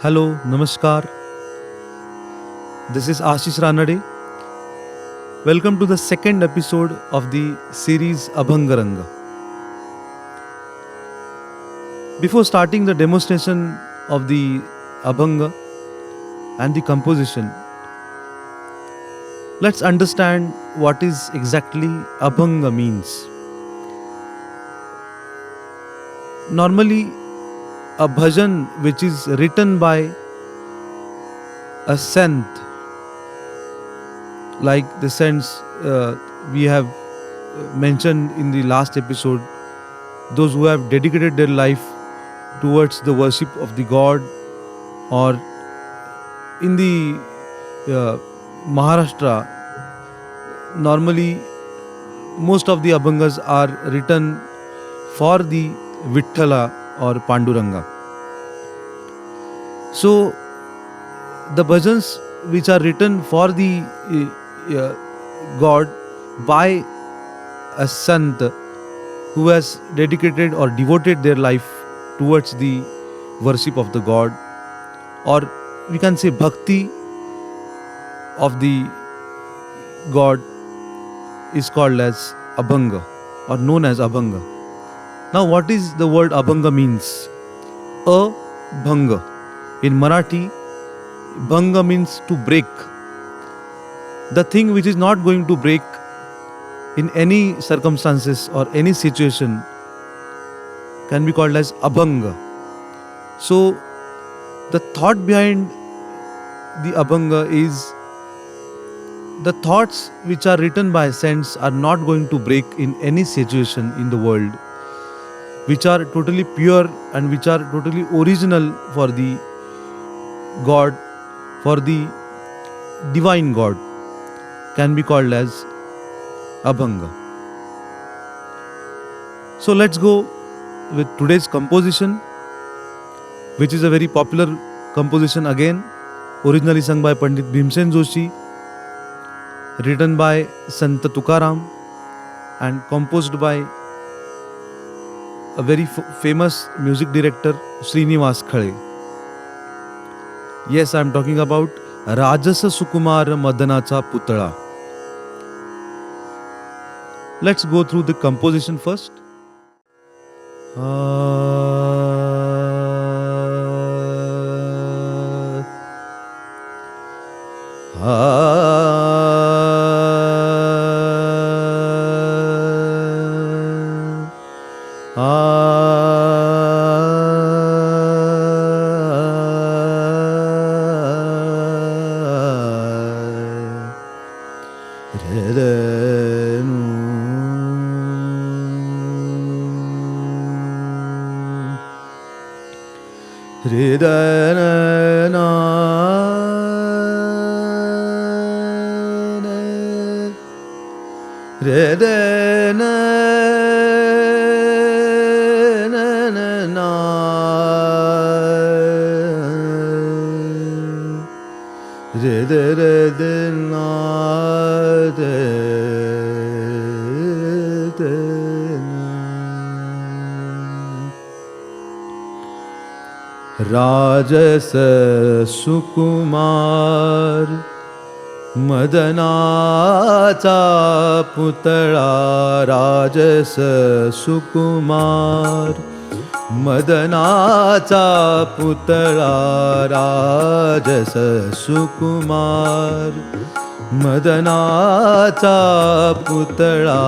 Hello, Namaskar. This is Ashish Ranade. Welcome to the second episode of the series Abhangaranga. Before starting the demonstration of the Abhanga and the composition, let's understand what is exactly Abhanga means. Normally, a bhajan which is written by a sant, like the saints we have mentioned in the last episode, those who have dedicated their life towards the worship of the God, or in the Maharashtra, normally most of the Abhangas are written for the Vithala or Panduranga. So the bhajans which are written for the God by a sant who has dedicated or devoted their life towards the worship of the God, or we can say bhakti of the God, is called as Abhanga or known as Abhanga. Now, what is the word Abhanga means? Abhanga. In Marathi, Bhanga means to break. The thing which is not going to break in any circumstances or any situation can be called as Abhanga. So, the thought behind the Abhanga is the thoughts which are written by saints are not going to break in any situation in the world, which are totally pure and which are totally original for the God, for the divine God, can be called as Abhanga. So let's go with today's composition, which is a very popular composition again, originally sung by Pandit Bhimsen Joshi, written by Sant Tukaram and composed by a very famous music director, Srinivas Khale. Yes, I am talking about Rajasa Sukumar Madanacha Putala. Let's go through the composition first. राजस सुकुमार मदनाचा पुतळा, राजस सुकुमार मदनाचा पुतळा, राजस सुकुमार मदनाचा पुतळा,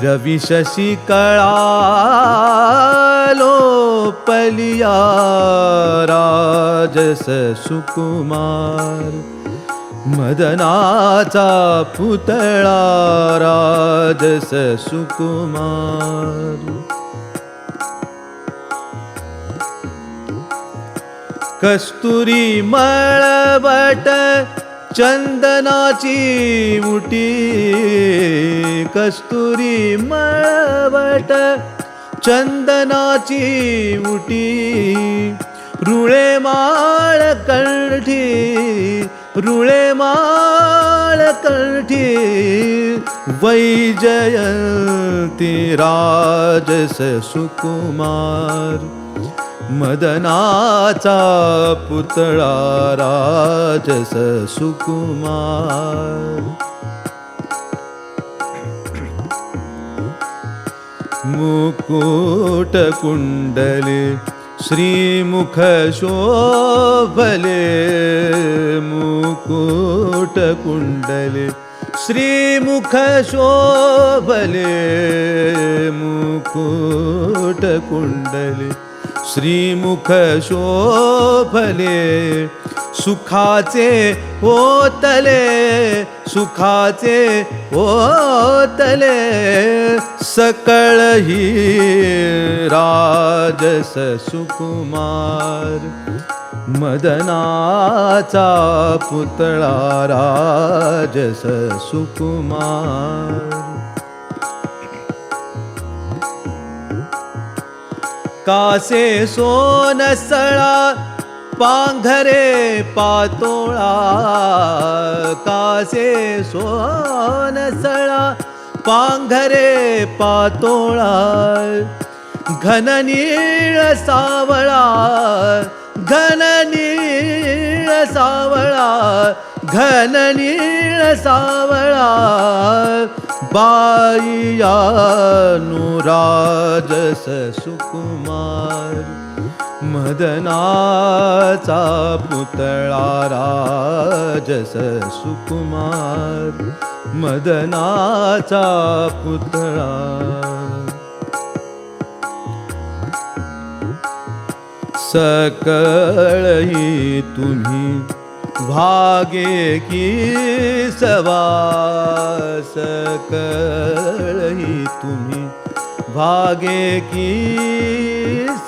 रवि शशि कळालो पलिया, राजस सुकुमार मदनाचा पुतळा, राजस सुकुमार. कस्तुरी मळवट चंदनाची उटी, कस्तुरी मळवट चंदनाची उटी, रुळे माळ कंठी, रुळे माळ कंठी, वैजयंती राजस सुकुमार मदनाचा पुतळा राजस सुकुमार. मुकुट कुंडले श्रीमुख शोभले. मुकुट कुंडले श्रीमुख शोभले. मुकुट कुंडले श्रीमुख शोभले. सुखाचे ओतले सुखाचे ओतले. सकळ ही राजस सुकुमार. मदनाचा पुतळा राजस सुकुमार. कासे सोनसळा पांघरे पातोळा. कासे सोनसळा पांघरे पातोळा. घन नीळ सावळा घन नीळ सावळा. घन नीळ सावळा. बाईयानुराजस सुकुमार. मदनाचा पुतळा राजस सुकुमार. मदनाचा पुतळा. सकळही तुम्ही भागे की सवा. सकळही तुम्ही भागे की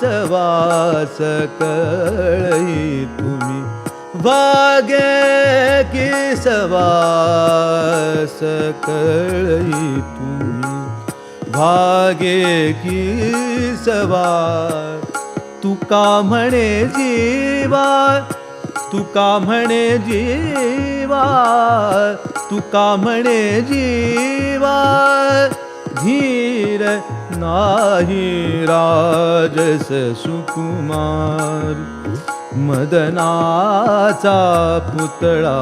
सवा. सकळही तुम्ही भागे की सवा. सकळही तुम्ही भागे की सवा. तुका म्हणे जीवा तुका म्हणे जीवा. तुका म्हणे जीवा. धीर नाही राजस सुकुमार. मदनाचा पुतळा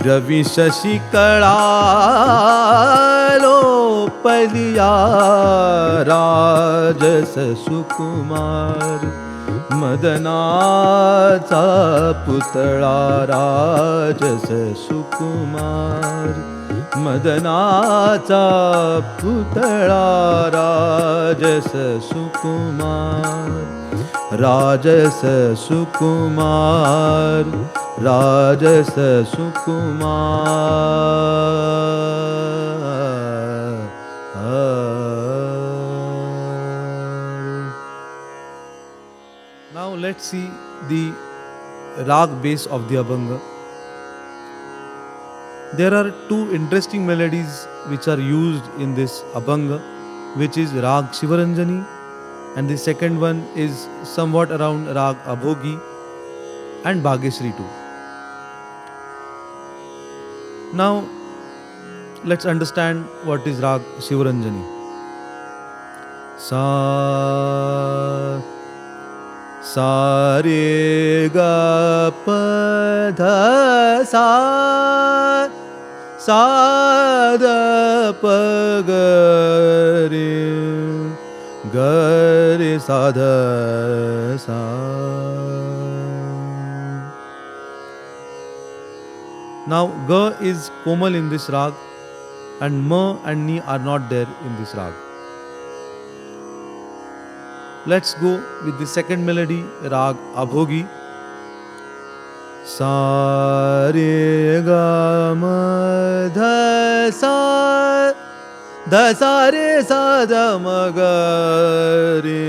रवी शशिकळा लोपलिया राजस सुकुमार. मदनाचा पुतळा राजस सुकुमार. मदनाचा पुतळा राजस सुकुमार. राजस सुकुमार. राजस सुकुमार. Now let's see the rag base of the Abhanga. There are two interesting melodies which are used in this Abhanga, which is Rag Shivaranjani, and the second one is somewhat around Rag Abhogi and Bhageshri too. Now let's understand what is Rag Shivaranjani. Sa sa re ga pa dha sa. सा the प ग रे ग रे सा ध सा. Now Ga is komal in this rag and Ma and Ni are not there in this rag. Let's go with the second melody, Rag Abhogi. Sa re ga ma dha sa. Dha sa re sa dha ma ga re.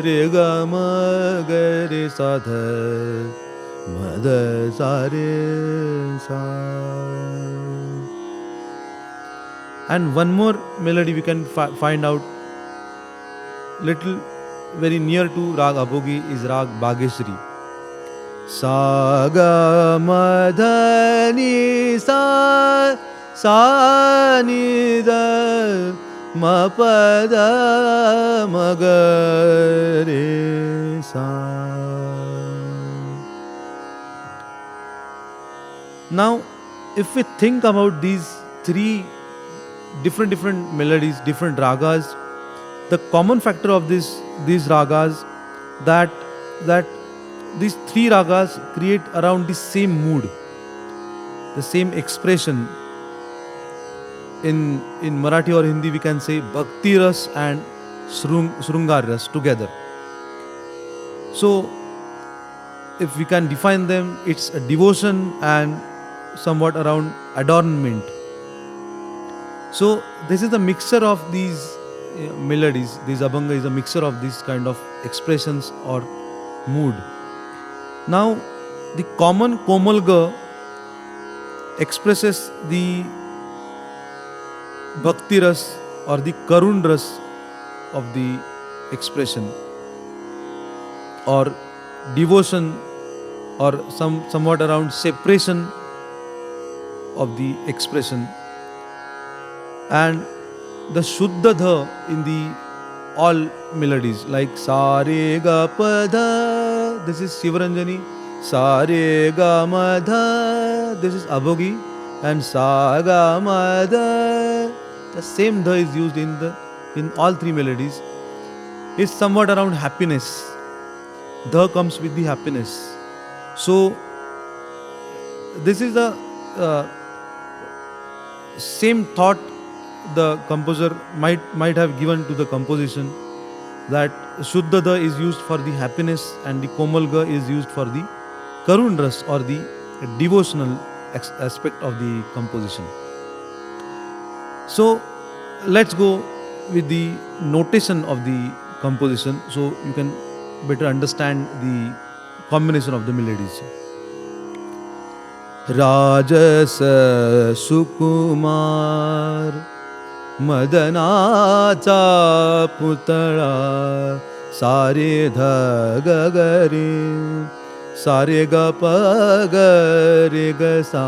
Re ga ma ga re sa dha ma dha sa re sa. And one more melody we can find out little very near to Rag Abhogi is Rag Bhageshri. Sa ga ma dha ni sa. Sa ni da ma pada ma ga re sa. Now, if we think about these three different melodies, different ragas, the common factor of these ragas that that these three ragas create around the same mood, the same expression. In Marathi or Hindi, we can say Bhakti Ras and Shrungar Ras together. So, if we can define them, it's a devotion and somewhat around adornment. So, this is the mixture of these melodies. This Abhanga is a mixture of these kind of expressions or mood. Now, the common Komalga expresses the Bhakti Ras or the Karun Ras of the expression, or devotion, or somewhat around separation of the expression, and the Shuddha Dha in the all melodies like Sa Re Ga Pa Dha, this is Shivaranjani. Sa Re Ga Ma Dha, this is Abhogi, and Sa Ga Ma Dha, the same Dha is used in all three melodies. It's somewhat around happiness. Dha comes with the happiness. So this is the same thought the composer might have given to the composition, that Shuddha Dha is used for the happiness and the Komalga is used for the Karun Ras or the devotional aspect of the composition. So let's go with the notation of the composition so you can better understand the combination of the melodies. Rajas Sukumar Madanacha Putala Sare Dha Ga Ga Re Sare Ga Pa Ga Re Ga Sa.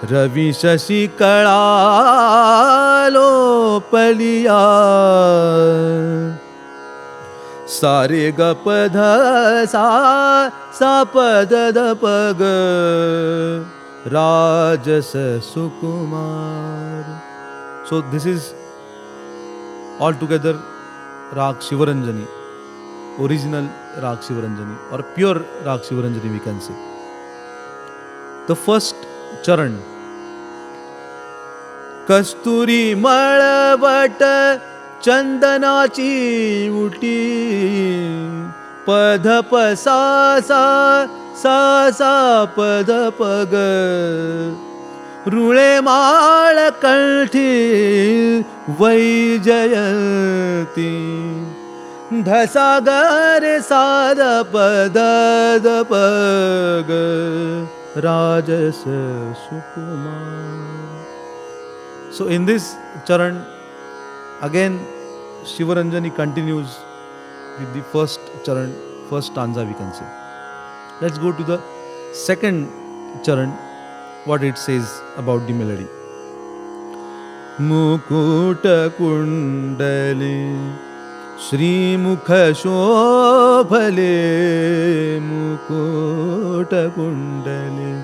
Ravi Shashi Kala Lopaliya Sare Ga Pa Dha Sa Pa Da Pa Ga Rajas Sukumar. So this is altogether Rag Shivaranjani, original Rag Shivaranjani or pure Rag Shivaranjani we can say. The first charan, Kasturi Malvat Chandanachi Uti Padha Pa Sa Padha Pa Ga Rule Mala Kanthi Vaijayanti Dhasa Ga Re Sa Da Pada Da Pa Ga Rajas Sukumar. So in this charan, again Shivaranjani continues with the first charan, first stanza we can say. Let's go to the second charan, what it says about the melody. Mukuta Kundali Shri Mukha Shobhale Mukuta Kundali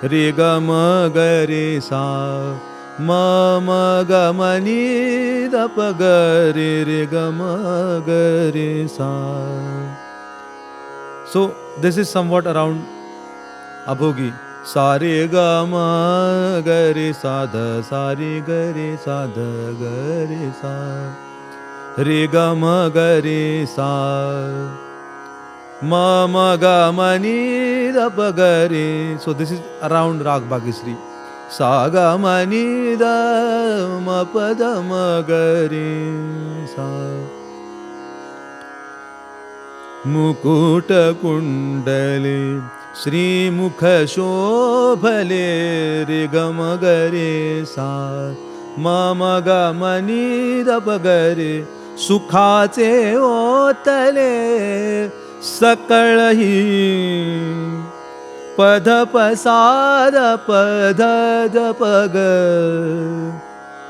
Re Ga Ma Ga Re Sa Ma Ma Ga Ma Ni Da Pa Ga Re Ga Ma Ga Re Sa. So this is somewhat around Abhogi. Sa Re Ga Ma Ga Re Sa Dha Sa Re Ga Re Sa Dha Ga Re Sa Re Ga Ma Ga Re Sa Ma Ma Ga Ma Ni Da Pa Ga Re. So this is around Rag Bhagyasri. Sa Ga Ma Ni Da Ma Pa Da Ma Ga Re Sa. Mukuta Kundali Shri Mukha Shobhale Re Ga Ma Ga Re Sa Ma Ma Ga Ma Ni Da Pa Ga Re Sukhache Otale Sakalhi पध Prasad पध पग.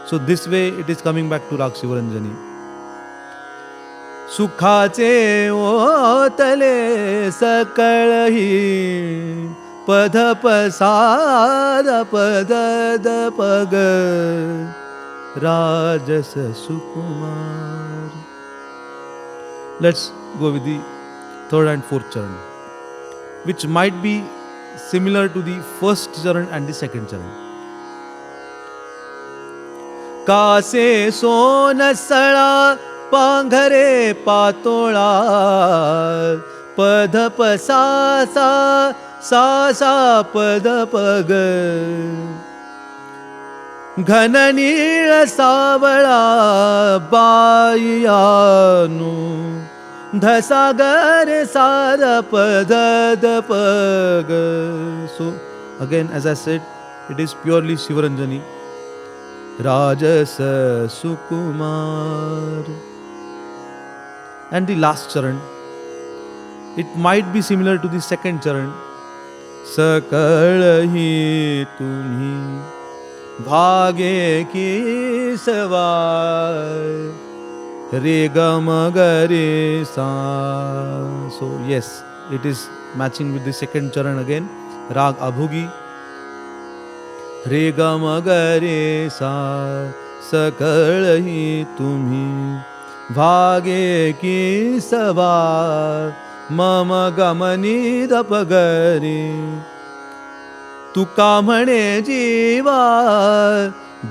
So this way it is coming back to Rag Shivaranjani. सुखाचे ओतले सकळही पध पसाद पध पग राजस सुकुमार. Let's go with the third and fourth charan, which might be similar to the first charan and the second charan. कासे सोन सळा पांघरे पातोळा पध पसा सा सा सा पद पग. घन नीळ सावळा बायानु धसागर सार पद पग. So again, as I said, it is purely Shivaranjani. Rajas Sukumar. And the last charan, it might be similar to the second charan. Sakalahi tumhi bhage ki savar re ga ma ga re sa. So yes, it is matching with the second charan again. Rag Abhugi. रे ग म ग रे सा सकळही तुम्ही भागे की सवार मम गमनी दप गरे. तुका म्हणे जीवा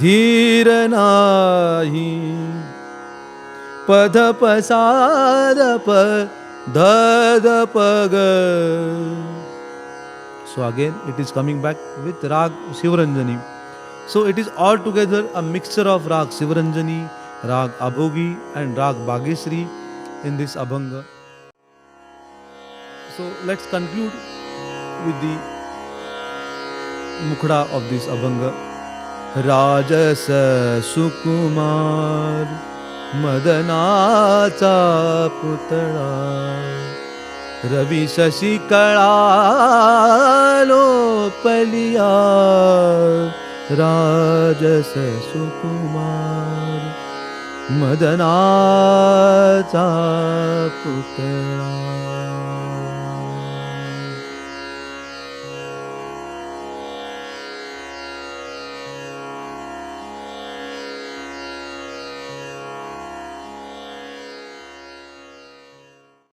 धीर नाही पध पसाद ध पग. So again it is coming back with Rag Shivaranjani. So it is altogether a mixture of Rag Shivaranjani, Rag Abhogi and Rag Bhageshri in this Abhanga. So let's conclude with the Mukhda of this Abhanga. Rajas Sukumar Madanacha Putala Ravi Shashi कळालो Palia राजस सुकुमार मदनाचा पुतळा.